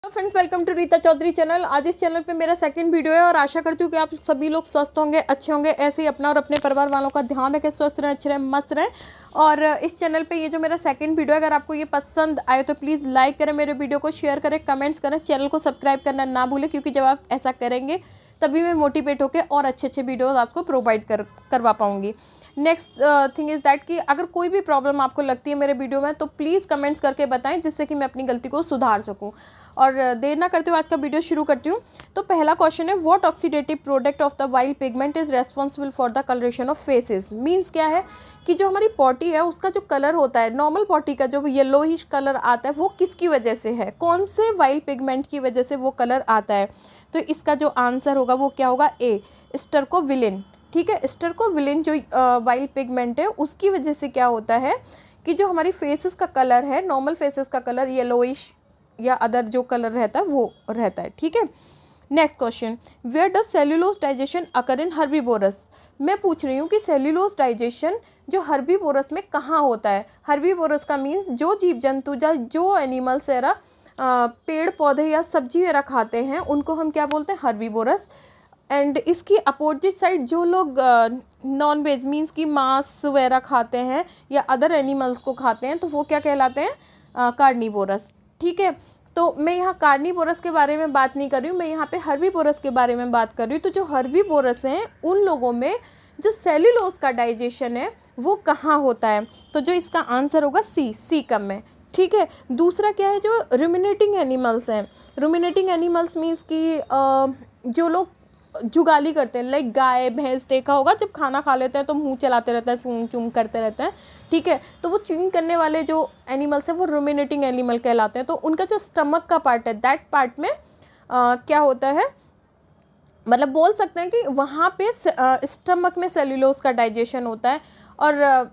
Friends, welcome to Rita Chaudhary channel. आज इस channel पे मेरा सेकंड वीडियो है और आशा करती हूँ कि आप सभी लोग स्वस्थ होंगे, अच्छे होंगे। ऐसे ही अपना और अपने परिवार वालों का ध्यान रखें, स्वस्थ रहें, अच्छे रहें, मस्त रहें। और इस चैनल पे ये जो मेरा सेकंड वीडियो है, अगर आपको ये पसंद आए तो प्लीज़ लाइक करें, मेरे वीडियो को शेयर करें, कमेंट्स करें, चैनल को सब्सक्राइब करना ना भूलें, क्योंकि जब आप ऐसा करेंगे तभी मैं मोटिवेट होकर और अच्छे अच्छे वीडियोज़ आपको प्रोवाइड करवा पाऊँगी। नेक्स्ट थिंग इज़ दैट कि अगर कोई भी प्रॉब्लम आपको लगती है मेरे वीडियो में तो प्लीज़ कमेंट्स करके बताएं, जिससे कि मैं अपनी गलती को सुधार सकूं। और देर ना करते हुए आज का वीडियो शुरू करती हूँ। तो पहला क्वेश्चन है, what oxidative product of the wild pigment is responsible for the colouration of faces. Means क्या है कि जो हमारी पॉटी है उसका जो कलर होता है, नॉर्मल पॉटी का जो येलोइश कलर आता है, वो किसकी वजह से है, कौन से वाइल्ड पिगमेंट की वजह से वो कलर आता है। तो इसका जो आंसर होगा वो क्या होगा, ए, स्टरकोविलिन। ठीक है, स्टरकोविलिन जो वाइल्ड पिगमेंट है उसकी वजह से क्या होता है कि जो हमारी फेसेस का कलर है, नॉर्मल फेसेस का कलर येलोइश या अदर जो कलर रहता है वो रहता है। ठीक है, next question, where does cellulose digestion occur in herbivores. मैं पूछ रही हूँ कि सेल्यूलोज डाइजेशन जो हर्बीवोरस में कहाँ होता है। हर्बीवोरस का मीन्स जो जीव जंतु जो एनिमल्स है पेड़ पौधे या सब्जी वगैरह खाते हैं उनको हम क्या बोलते हैं, हर्बीवोरस। एंड इसकी अपोजिट साइड जो लोग नॉन वेज मीन्स की मांस वगैरह खाते हैं या अदर एनिमल्स को खाते हैं तो वो क्या कहलाते हैं, कार्निवोरस। ठीक है, तो मैं यहाँ कार्निवोरस के बारे में बात नहीं कर रही हूँ, मैं यहाँ पे हर्बीवोरस के बारे में बात कर रही हूँ। तो जो हर्बीवोरस हैं उन लोगों में जो सेल्यूलोज का डाइजेशन है वो कहाँ होता है। तो जो इसका आंसर होगा सी कम में। ठीक है, दूसरा क्या है, जो रुमिनेटिंग एनिमल्स हैं। रुमिनेटिंग एनिमल्स मीन्स की जो लोग जुगाली करते हैं, लाइक गाय भैंस, देखा होगा जब खाना खा लेते हैं तो मुंह चलाते रहते हैं, चूं चूं करते रहते हैं। ठीक है, तो वो च्यूइंग करने वाले जो एनिमल्स हैं वो रुमिनेटिंग एनिमल कहलाते हैं। तो उनका जो स्टमक का पार्ट है, दैट पार्ट में क्या होता है, मतलब बोल सकते हैं कि वहाँ पे स्टमक में सेल्यूलोज का डाइजेशन होता है। और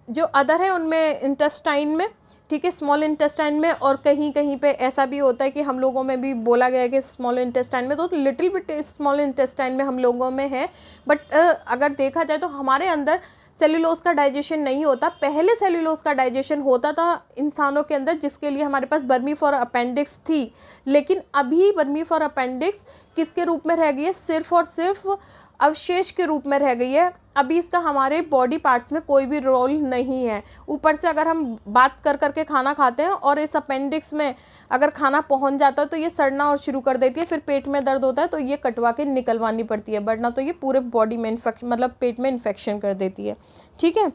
जो अदर है उनमें इंटेस्टाइन में, ठीक है, स्मॉल इंटेस्टाइन में, और कहीं कहीं पे ऐसा भी होता है कि हम लोगों में भी बोला गया है कि स्मॉल इंटेस्टाइन में, तो लिटिल बिट स्मॉल इंटेस्टाइन में हम लोगों में है। बट अगर देखा जाए तो हमारे अंदर सेल्यूलोज का डाइजेशन नहीं होता। पहले सेल्यूलोज का डाइजेशन होता था इंसानों के अंदर, जिसके लिए हमारे पास बर्मी फॉर अपेंडिक्स थी। लेकिन अभी बर्मी फॉर अपेंडिक्स किसके रूप में रह गई है, सिर्फ और सिर्फ अवशेष के रूप में रह गई है। अभी इसका हमारे बॉडी पार्ट्स में कोई भी रोल नहीं है। ऊपर से अगर हम बात कर करके खाना खाते हैं और इस अपेंडिक्स में अगर खाना पहुंच जाता है तो ये सड़ना और शुरू कर देती है, फिर पेट में दर्द होता है तो ये कटवा के निकलवानी पड़ती है, वरना तो ये पूरे बॉडी में इन्फेक्शन, मतलब पेट में इन्फेक्शन कर देती है। ठीक है,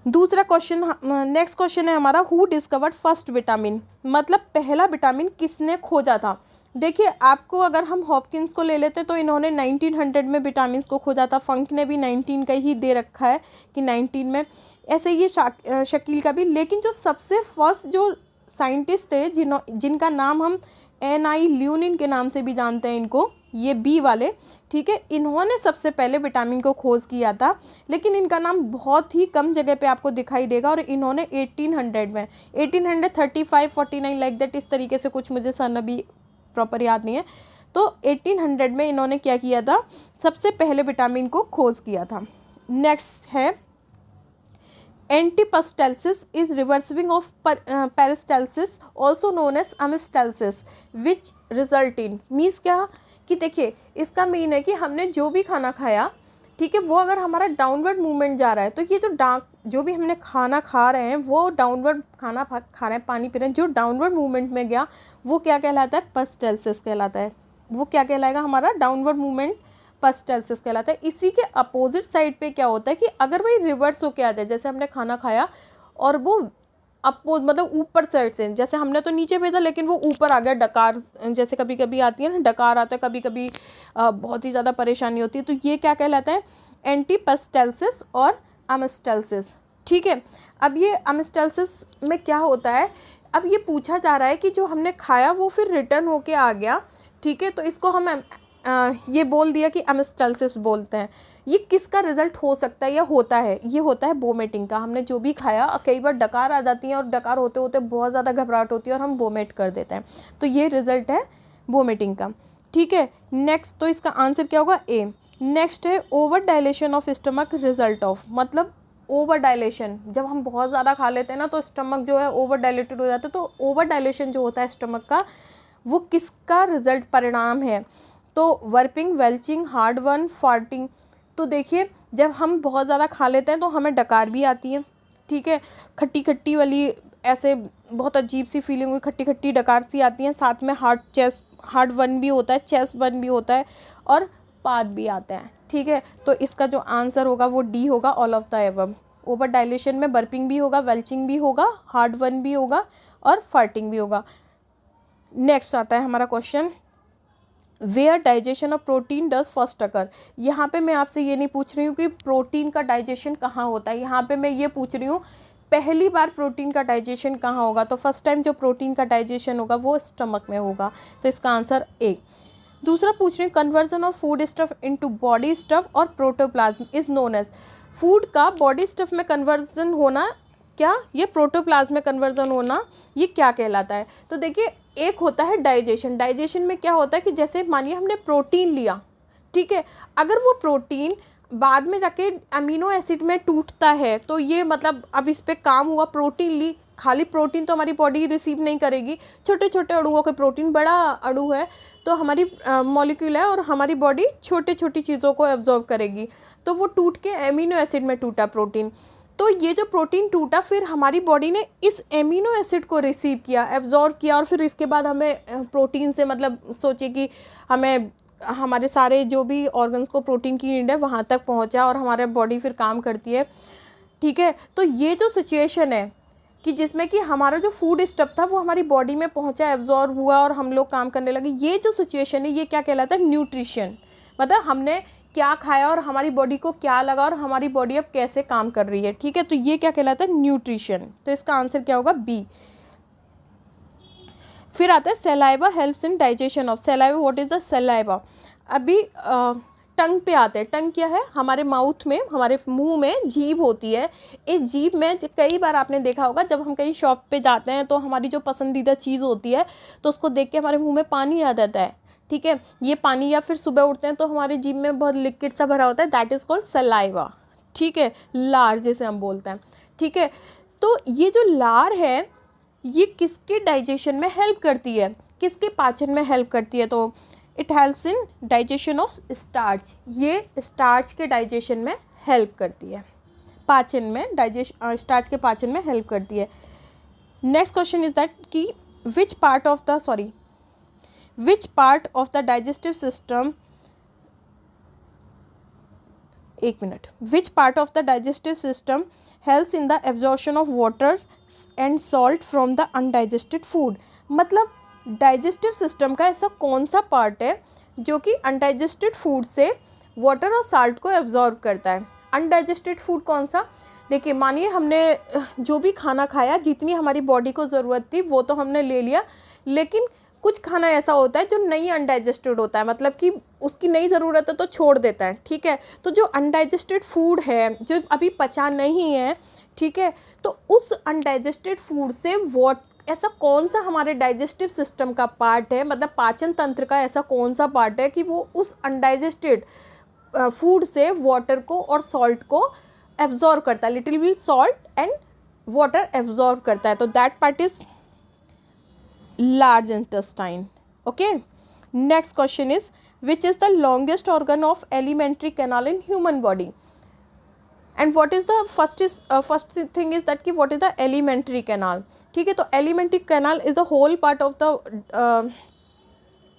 दूसरा क्वेश्चन, नेक्स्ट क्वेश्चन है हमारा, हु डिस्कवर्ड फर्स्ट विटामिन। मतलब पहला विटामिन किसने खोजा था। देखिए, आपको अगर हम हॉपकिंस को ले लेते तो इन्होंने 1900 में विटामिन को खोजा था। फंक ने भी 19 का ही दे रखा है कि 19 में, ऐसे ये शकील का भी। लेकिन जो सबसे फर्स्ट जो साइंटिस्ट थे जिनका नाम हम N.I. ल्यूनिन के नाम से भी जानते हैं इनको, ये बी वाले, ठीक है, इन्होंने सबसे पहले विटामिन को खोज किया था। लेकिन इनका नाम बहुत ही कम जगह पे आपको दिखाई देगा, और इन्होंने 1800 में 1835 49 लाइक दैट, इस तरीके से कुछ, मुझे सन अभी प्रॉपर याद नहीं है। तो 1800 में इन्होंने क्या किया था, सबसे पहले विटामिन को खोज किया था। नेक्स्ट है, antiperistalsis is reversing of peristalsis also known as अमिस्टेल्सिस विच रिजल्ट इन। मीन्स क्या कि देखिए, इसका मीन है कि हमने जो भी खाना खाया, ठीक है, वो अगर हमारा डाउनवर्ड मूवमेंट जा रहा है तो ये जो भी हमने खाना खा रहे हैं वो डाउनवर्ड खाना खा रहे हैं, पानी पी रहे हैं, जो डाउनवर्ड मूवमेंट में गया वो क्या कहलाता है, पेरिस्टेल्सिस कहलाता है। वो क्या कहलाएगा, हमारा डाउनवर्ड मूवमेंट पेरिस्टेल्सिस कहलाता है। इसी के अपोजिट साइड पे क्या होता है कि अगर वही रिवर्स होके आ जाए, जैसे हमने खाना खाया और वो अपोज, मतलब ऊपर साइड से, जैसे हमने तो नीचे भेजा लेकिन वो ऊपर आ गया, डकार जैसे कभी कभी आती है ना, डकार आता है कभी कभी, बहुत ही ज़्यादा परेशानी होती है, तो ये क्या कहलाता है, एंटीपेस्टेल्सिस और अमिस्टेल्सिस। ठीक है, अब ये अमिस्टेल्सिस में क्या होता है, अब ये पूछा जा रहा है कि जो हमने खाया वो फिर रिटर्न होके आ गया। ठीक है, तो इसको हम ये बोल दिया कि अमिस्टेल्सिस बोलते हैं। ये किसका रिजल्ट हो सकता है या होता है, ये होता है वोमिटिंग का। हमने जो भी खाया, कई बार डकार आ जाती है और डकार होते होते बहुत ज़्यादा घबराहट होती है और हम वोमिट कर देते हैं, तो ये रिजल्ट है वोमिटिंग का। ठीक है, नेक्स्ट, तो इसका आंसर क्या होगा, ए। नेक्स्ट है, over dilation of stomach result of, मतलब ओवर डायलेशन, जब हम बहुत ज़्यादा खा लेते हैं ना तो स्टमक जो है ओवर डायलेटेड हो जाता है। तो ओवर डायलेशन जो होता है स्टमक का, वो किसका रिजल्ट परिणाम है? तो वर्पिंग, वेल्चिंग, हार्ड वन, फार्टिंग। तो देखिए जब हम बहुत ज़्यादा खा लेते हैं तो हमें डकार भी आती है, ठीक है, खट्टी खट्टी वाली, ऐसे बहुत अजीब सी फीलिंग हुई, खट्टी खट्टी डकार सी आती हैं। साथ में हार्ड वन भी होता है, चेस्ट वन भी होता है, और पाद भी आता है, ठीक है। तो इसका जो आंसर होगा वो डी होगा, all of the above. Over dilation में बर्पिंग भी होगा, वेल्चिंग भी होगा, हार्ड वन भी होगा और फार्टिंग भी होगा। नेक्स्ट आता है हमारा question, where digestion of protein does first occur. यहाँ पे मैं आपसे ये नहीं पूछ रही हूँ कि प्रोटीन का डाइजेशन कहाँ होता है, यहाँ पे मैं ये पूछ रही हूँ पहली बार प्रोटीन का डाइजेशन कहाँ होगा। तो फर्स्ट टाइम जो प्रोटीन का डाइजेशन होगा वो स्टमक में होगा, तो इसका आंसर ए। दूसरा पूछ रही हूँ, conversion of food stuff into body stuff और protoplasm is known as. Food का बॉडी स्टफ में कन्वर्जन होना, क्या ये प्रोटोप्लाज्म में कन्वर्जन होना, ये क्या कहलाता है? तो देखिए एक होता है डाइजेशन। डाइजेशन में क्या होता है कि जैसे मानिए हमने प्रोटीन लिया, ठीक है, अगर वो प्रोटीन बाद में जाके अमीनो एसिड में टूटता है तो ये मतलब अब इस पे काम हुआ, प्रोटीन ली, खाली प्रोटीन तो हमारी बॉडी रिसीव नहीं करेगी, छोटे छोटे अणुओं के, प्रोटीन बड़ा अणु है तो हमारी मॉलिक्यूल है और हमारी बॉडी छोटी छोटी चीज़ों को एब्जॉर्ब करेगी। तो वो टूट के अमीनो एसिड में टूटा प्रोटीन, तो ये जो प्रोटीन टूटा फिर हमारी बॉडी ने इस एमिनो एसिड को रिसीव किया, एब्जॉर्ब किया, और फिर इसके बाद हमें प्रोटीन से मतलब सोचिए कि हमें हमारे सारे जो भी ऑर्गन्स को प्रोटीन की नीड है वहाँ तक पहुँचा और हमारे बॉडी फिर काम करती है, ठीक है। तो ये जो सिचुएशन है कि जिसमें कि हमारा जो फूड स्टफ था वो हमारी बॉडी में पहुँचा, एब्जॉर्ब हुआ और हम लोग काम करने लगे, ये जो सिचुएशन है ये क्या कहलाता है? न्यूट्रिशन। मतलब हमने क्या खाया और हमारी बॉडी को क्या लगा और हमारी बॉडी अब कैसे काम कर रही है, ठीक है। तो ये क्या कहलाता है? न्यूट्रिशन। तो इसका आंसर क्या होगा? बी। फिर आता है saliva helps in digestion of. Saliva, what is the saliva? अभी टंग पे आते हैं। टंग क्या है? हमारे माउथ में, हमारे मुंह में जीभ होती है। इस जीभ में कई बार आपने देखा होगा जब हम कहीं शॉप पे जाते हैं तो हमारी जो पसंदीदा चीज़ होती है तो उसको देख के हमारे मुंह में पानी आ जाता है, ठीक है। ये पानी, या फिर सुबह उठते हैं तो हमारी जीभ में बहुत लिक्विड सा भरा होता है, दैट इज़ कॉल्ड सलाइवा, ठीक है, लार जिसे हम बोलते हैं, ठीक है। तो ये जो लार है ये किसके डाइजेशन में हेल्प करती है, किसके पाचन में हेल्प करती है? तो it helps in digestion of starch. ये स्टार्च के डाइजेशन में हेल्प करती है, पाचन में, स्टार्च के पाचन में हेल्प करती है। नेक्स्ट क्वेश्चन इज दैट कि which part of the digestive system, एक minute, which part of the digestive system helps in the absorption of water and salt from the undigested food. मतलब digestive system का ऐसा कौन सा part है जो कि अनडाइजेस्टेड फूड से वाटर और साल्ट को एब्जॉर्ब करता है? अनडाइजेस्टेड फूड कौन सा? देखिए मानिए हमने जो भी खाना खाया, जितनी हमारी बॉडी को ज़रूरत थी वो तो हमने ले लिया, लेकिन कुछ खाना ऐसा होता है जो नहीं अनडाइजेस्टेड होता है, मतलब कि उसकी नहीं ज़रूरत है तो छोड़ देता है, ठीक है। तो जो अनडाइजेस्टेड फूड है, जो अभी पचा नहीं है, ठीक है, तो उस अनडाइजेस्टेड फूड से ऐसा कौन सा हमारे डाइजेस्टिव सिस्टम का पार्ट है, मतलब पाचन तंत्र का ऐसा कौन सा पार्ट है कि वो उस अनडाइजेस्टेड फूड से वाटर को और सॉल्ट को एब्जॉर्ब करता है, little bit salt and water absorb करता है। तो that part is large intestine. Okay, next question is which is the longest organ of alimentary canal in human body? And what is the first thing is that कि what is the alimentary canal? ठीक है, तो alimentary canal is the whole part of the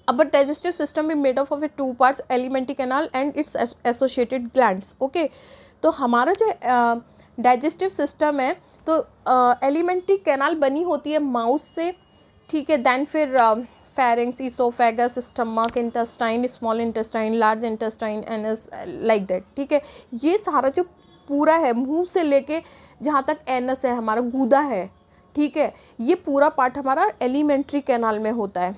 upper digestive system is made up of two parts, alimentary canal and its associated glands. Okay, तो हमारा जो digestive system है तो alimentary canal बनी होती है माउथ से, ठीक है, दैन फिर pharynx, oesophagus, stomach, intestine, small intestine, large intestine, anus, like that, ठीक है। ये सारा जो पूरा है मुंह से लेके जहाँ तक एनस है, हमारा गूदा है, ठीक है, ये पूरा पार्ट हमारा एलिमेंट्री कैनाल में होता है,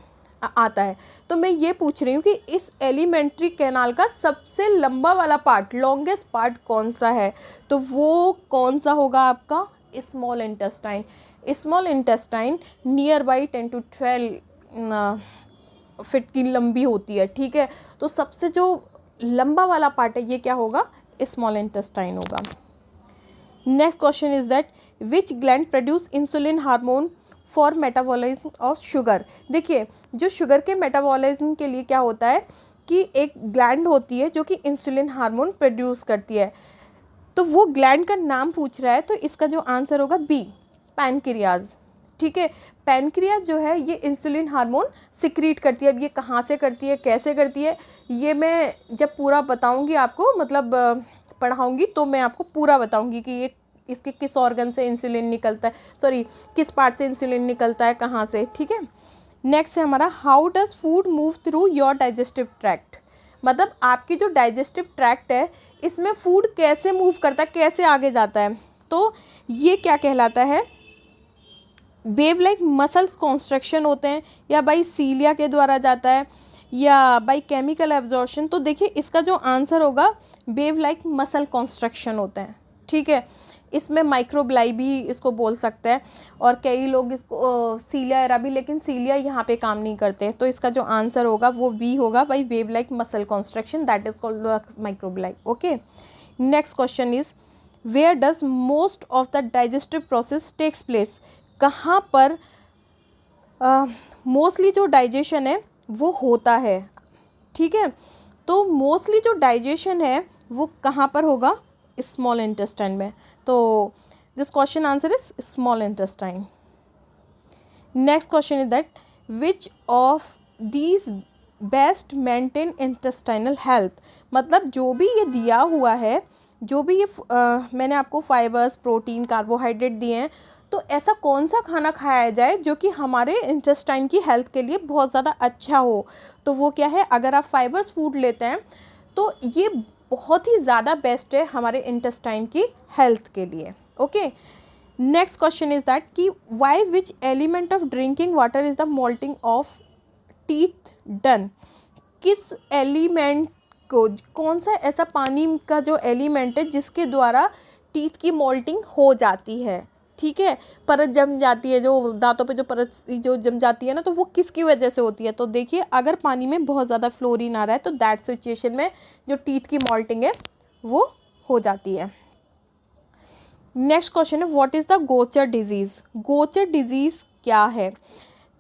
आता है। तो मैं ये पूछ रही हूँ कि इस एलिमेंट्री कैनाल का सबसे लंबा वाला पार्ट, लॉन्गेस्ट पार्ट कौन सा है? तो वो कौन सा होगा आपका? Small intestine. Small intestine near by 10 to 12 feet की लंबी होती है, ठीक है। तो सबसे जो लंबा वाला पार्ट है ये क्या होगा? स्मॉल इंटेस्टाइन होगा। Next question is that which gland produce insulin hormone for metabolism of sugar. देखिए जो शुगर के मेटाबॉलिज्म के लिए क्या होता है कि एक ग्लैंड होती है जो कि इंसुलिन हार्मोन प्रोड्यूस करती है, तो वो ग्लैंड का नाम पूछ रहा है, तो इसका जो आंसर होगा बी, पैनक्रियाज। ठीक है, पैनक्रियाज जो है ये इंसुलिन हार्मोन सिक्रीट करती है। अब ये कहाँ से करती है, कैसे करती है, ये मैं जब पूरा बताऊंगी आपको, मतलब पढ़ाऊंगी तो मैं आपको पूरा बताऊंगी कि ये इसके किस ऑर्गन से इंसुलिन निकलता है, सॉरी किस पार्ट से इंसुलिन निकलता है, कहाँ से। ठीक है, नेक्स्ट है हमारा how does food move through your digestive tract. मतलब आपकी जो डाइजेस्टिव ट्रैक्ट है इसमें फूड कैसे मूव करता है, कैसे आगे जाता है, तो ये क्या कहलाता है, वेव लाइक मसल्स कॉन्स्ट्रक्शन होते हैं, या बाई सीलिया के द्वारा जाता है, या बाई केमिकल एब्जॉर्प्शन। तो देखिए इसका जो आंसर होगा वेव लाइक मसल कॉन्स्ट्रक्शन होते हैं। ठीक है, इसमें माइक्रोब्लाई भी इसको बोल सकते हैं, और कई लोग इसको सीलिया एरा भी, लेकिन सीलिया यहाँ पे काम नहीं करते। तो इसका जो आंसर होगा वो बी होगा, by wave like muscle construction, that is called माइक्रोब्लाई। Okay, next question is where does most of the digestive process takes place. कहाँ पर मोस्टली जो डाइजेशन है वो होता है। ठीक है, तो मोस्टली जो डाइजेशन है वो कहाँ पर होगा, स्मॉल इंटेस्टाइन में। तो this question answer is small intestine. Next question is that which of these best maintain intestinal health. मतलब जो भी ये दिया हुआ है, जो भी ये मैंने आपको फाइबर्स, प्रोटीन, कार्बोहाइड्रेट दिए हैं, तो ऐसा कौन सा खाना खाया जाए जो कि हमारे इंटेस्टाइन की हेल्थ के लिए बहुत ज़्यादा अच्छा हो। तो वो क्या है, अगर आप फाइबर्स फूड लेते हैं तो ये बहुत ही ज़्यादा बेस्ट है हमारे इंटेस्टाइन की हेल्थ के लिए। Okay, next question is that कि why which element of drinking water is the mottling of teeth done. किस एलिमेंट को, कौन सा ऐसा पानी का जो एलिमेंट है जिसके द्वारा टीथ की मोल्टिंग हो जाती है। ठीक है, परत जम जाती है, जो दांतों पे जो परत जो जम जाती है ना, तो वो किसकी वजह से होती है। तो देखिए अगर पानी में बहुत ज़्यादा फ्लोरीन आ रहा है तो दैट सिचुएशन में जो टीथ की मोल्टिंग है वो हो जाती है। नेक्स्ट क्वेश्चन है व्हाट इज़ द गोचर डिजीज़। गोचर डिजीज़ क्या है,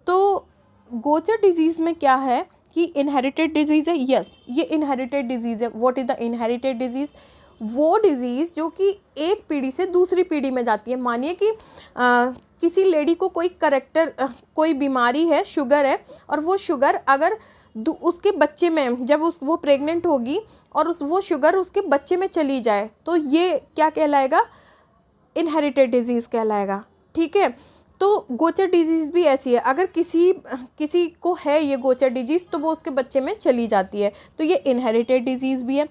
तो गोचर डिजीज़ में क्या है कि इनहेरिटेड डिजीज़ है। यस, ये इनहेरिटेड डिजीज़ है। What is the inherited disease, वो डिज़ीज़ जो कि एक पीढ़ी से दूसरी पीढ़ी में जाती है। मानिए कि किसी लेडी को कोई कोई बीमारी है, शुगर है, और वो शुगर अगर उसके बच्चे में, जब वो प्रेग्नेंट होगी और वो शुगर उसके बच्चे में चली जाए, तो ये क्या कहलाएगा, इनहेरिटेड डिजीज़ कहलाएगा। ठीक है, तो गोचर डिजीज़ भी ऐसी है, अगर किसी को है ये गोचर डिजीज़ तो वो उसके बच्चे में चली जाती है, तो ये इनहेरिटेड डिजीज़ भी है।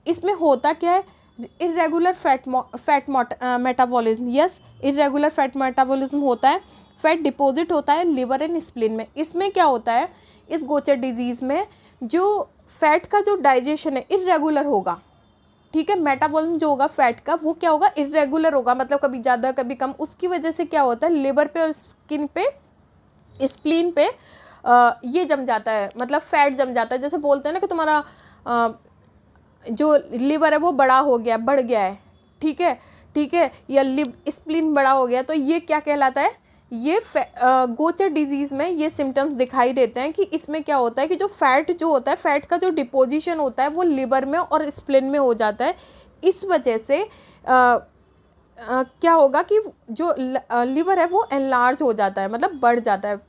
इसमें होता क्या है, irregular fat metabolism. Yes, irregular fat metabolism होता है, फैट डिपॉजिट होता है लिवर एंड स्प्लीन में। इसमें क्या होता है, इस गोचर डिजीज़ में जो फैट का जो डाइजेशन है इरेगुलर होगा। ठीक है, मेटाबॉलिज्म जो होगा फैट का वो क्या होगा, इरेगुलर होगा, मतलब कभी ज़्यादा कभी कम। उसकी वजह से क्या होता है, लिवर पे और स्किन पे, स्प्लीन पे ये जम जाता है, मतलब फैट जम जाता है। जैसे बोलते हैं ना कि तुम्हारा जो लिवर है वो बड़ा हो गया, बढ़ गया है। ठीक है, या स्प्लीन बड़ा हो गया, तो ये क्या कहलाता है, ये गोचर डिजीज़ में ये सिम्टम्स दिखाई देते हैं कि इसमें क्या होता है कि जो फैट जो होता है, फैट का जो डिपोजिशन होता है वो लिवर में और स्प्लीन में हो जाता है। इस वजह से क्या होगा कि जो लिवर है वो एनलार्ज हो जाता है, मतलब बढ़ जाता है।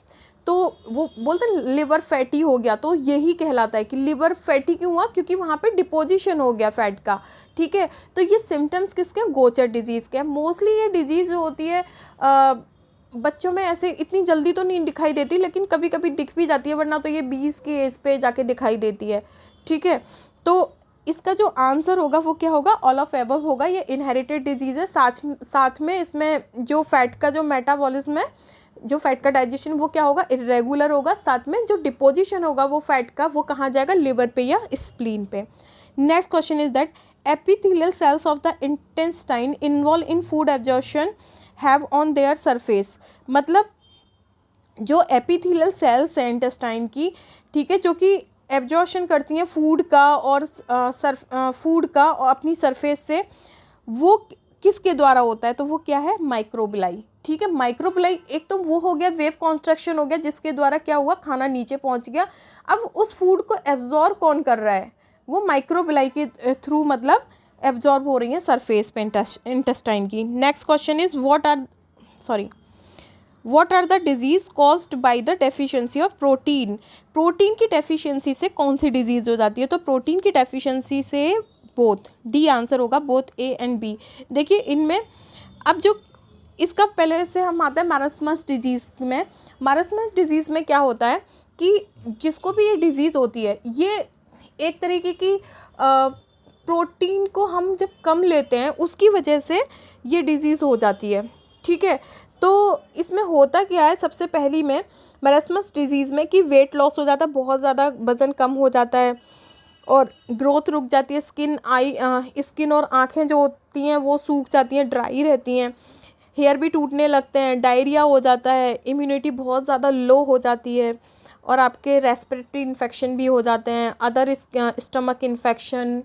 तो वो बोलते हैं लिवर फैटी हो गया, तो यही कहलाता है कि लिवर फैटी क्यों हुआ, क्योंकि वहाँ पे डिपोजिशन हो गया फैट का। ठीक है, तो ये सिम्टम्स किसके, गोचर डिजीज़ के। मोस्टली ये डिजीज़ जो होती है बच्चों में ऐसे इतनी जल्दी तो नहीं दिखाई देती, लेकिन कभी कभी दिख भी जाती है, वरना तो ये 20 की एज पे जाके दिखाई देती है। ठीक है, तो इसका जो आंसर होगा वो क्या होगा, ऑल ऑफ एबव होगा। ये इनहेरिटेड डिजीज़ है, साथ में इसमें जो फैट का जो मेटाबॉलिज्म है, जो फैट का डाइजेशन वो क्या होगा, इरेगुलर होगा। साथ में जो डिपोजिशन होगा वो फैट का, वो कहाँ जाएगा, लिवर पे या स्प्लीन पे। Next question is that epithelial cells of the intestine involve in food absorption have on their surface. मतलब जो एपिथेलियल सेल्स हैं इंटेस्टाइन की, ठीक है, जो कि एब्जॉर्प्शन करती हैं फूड का और फूड का और अपनी सरफेस से, वो किसके द्वारा होता है, तो वो क्या है, माइक्रोबिलाई। ठीक है, माइक्रोबिलाई एक तो वो हो गया वेव कॉन्स्ट्रक्शन हो गया जिसके द्वारा क्या हुआ, खाना नीचे पहुंच गया। अब उस फूड को एब्जॉर्ब कौन कर रहा है, वो माइक्रोबिलाई के थ्रू मतलब एब्जॉर्ब हो रही है सरफेस पे इंटेस्टाइन की। Next question is what are the disease caused by the deficiency of protein. Protein की डेफिशिएंसी से कौन सी डिजीज हो जाती है, तो प्रोटीन की डेफिशिएंसी से बोथ, डी आंसर होगा, बोथ ए एंड बी। देखिए इनमें अब जो इसका पहले से हम आते हैं मारस्मस डिजीज़ में। मारस्मस डिजीज़ में क्या होता है कि जिसको भी ये डिज़ीज़ होती है, ये एक तरीके की प्रोटीन को हम जब कम लेते हैं उसकी वजह से ये डिज़ीज़ हो जाती है। ठीक है, तो इसमें होता क्या है, सबसे पहली में मारस्मस डिजीज़ में कि वेट लॉस हो जाता है, बहुत ज़्यादा वज़न कम हो जाता है और ग्रोथ रुक जाती है। स्किन और आँखें जो होती हैं वो सूख जाती हैं, ड्राई रहती हैं, हेयर भी टूटने लगते हैं, डायरिया हो जाता है, इम्यूनिटी बहुत ज़्यादा लो हो जाती है और आपके रेस्पिरेटरी इन्फेक्शन भी हो जाते हैं, अदर स्टमक इन्फेक्शन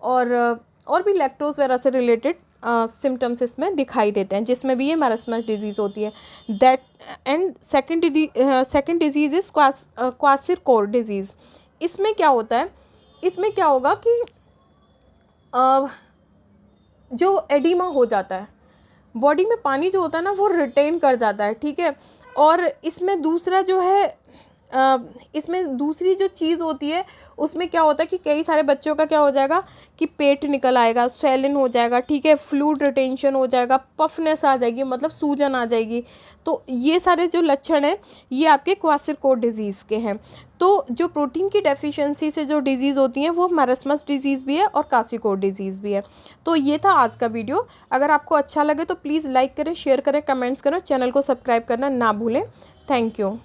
और भी लैक्टोज वगैरह से रिलेटेड सिम्टम्स इसमें दिखाई देते हैं, जिसमें भी ये मारस्मस डिजीज़ होती है। That and second disease is kwashiorkor disease. इसमें क्या होता है, इसमें क्या होगा कि जो एडिमा हो जाता है, बॉडी में पानी जो होता है ना वो रिटेन कर जाता है। ठीक है, और इसमें दूसरा जो है इसमें दूसरी जो चीज़ होती है उसमें क्या होता है कि कई सारे बच्चों का क्या हो जाएगा कि पेट निकल आएगा, स्वेलिन हो जाएगा, ठीक है, फ्लूइड रिटेंशन हो जाएगा, पफनेस आ जाएगी, मतलब सूजन आ जाएगी। तो ये सारे जो लक्षण हैं ये आपके क्वासिरकोर डिजीज़ के हैं। तो जो प्रोटीन की डेफिशिएंसी से जो डिजीज़ होती हैं वो मारस्मस डिजीज़ भी है और क्वासिरकोर डिजीज़ भी है। तो ये था आज का वीडियो। अगर आपको अच्छा लगे तो प्लीज़ लाइक करें, शेयर करें, कमेंट्स करें, चैनल को सब्सक्राइब करना ना भूलें। Thank you.